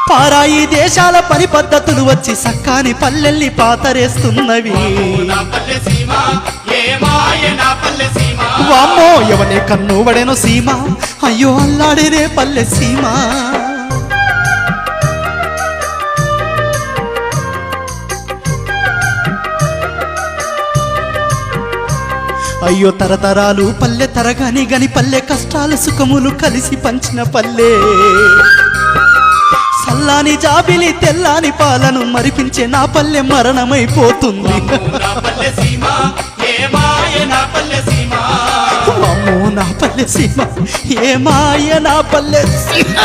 పారాయి దేశాల పని పద్ధతులు వచ్చి సక్కాని పల్లెల్ని పాతరేస్తున్నవి. వామ్మో ఎవనే కన్ను వడెను సీమ, అయ్యో అల్లాడేనే పల్లె సీమ. అయ్యో తరతరాలు పల్లె తరగాని గని పల్లె కష్టాలు సుఖములు కలిసి పంచిన పల్లె. చల్లాని జాబిలి తెల్లాని పాలను మరిపించే నా పల్లె మరణమైపోతుంది. అమ్మో నా పల్లె సీమ, ఏ మాయ నా పల్లె సీమ.